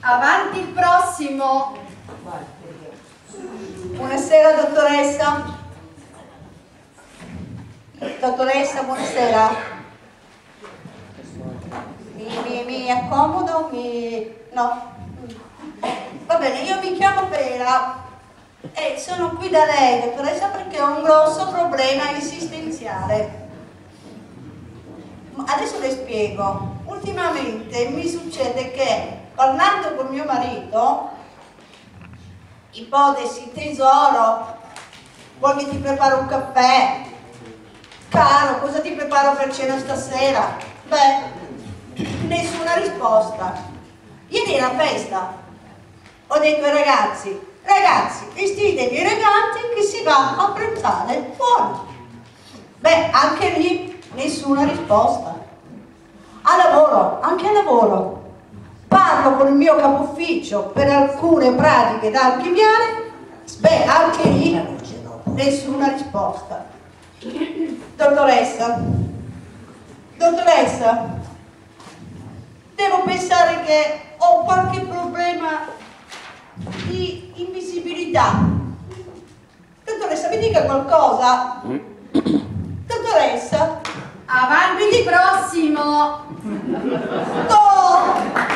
Avanti il prossimo. Buonasera dottoressa. Dottoressa, buonasera. Mi accomodo? No. Va bene, io mi chiamo Pera e sono qui da lei, dottoressa, perché ho un grosso problema esistenziale. Adesso le spiego. Ultimamente mi succede che, parlando con mio marito, ipotesi, tesoro, vuoi che ti preparo un caffè? Caro, cosa ti preparo per cena stasera? Beh, nessuna risposta. Ieri era festa. Ho detto ai ragazzi, vestitevi eleganti che si va a pranzare fuori. Beh, anche lì nessuna risposta. A lavoro, anche a lavoro. Parlo con il mio capo ufficio per alcune pratiche da archiviare. Beh, anche lì nessuna risposta. Dottoressa, devo pensare che ho qualche problema di invisibilità. Dottoressa, mi dica qualcosa. Dottoressa. Avanti il prossimo. No!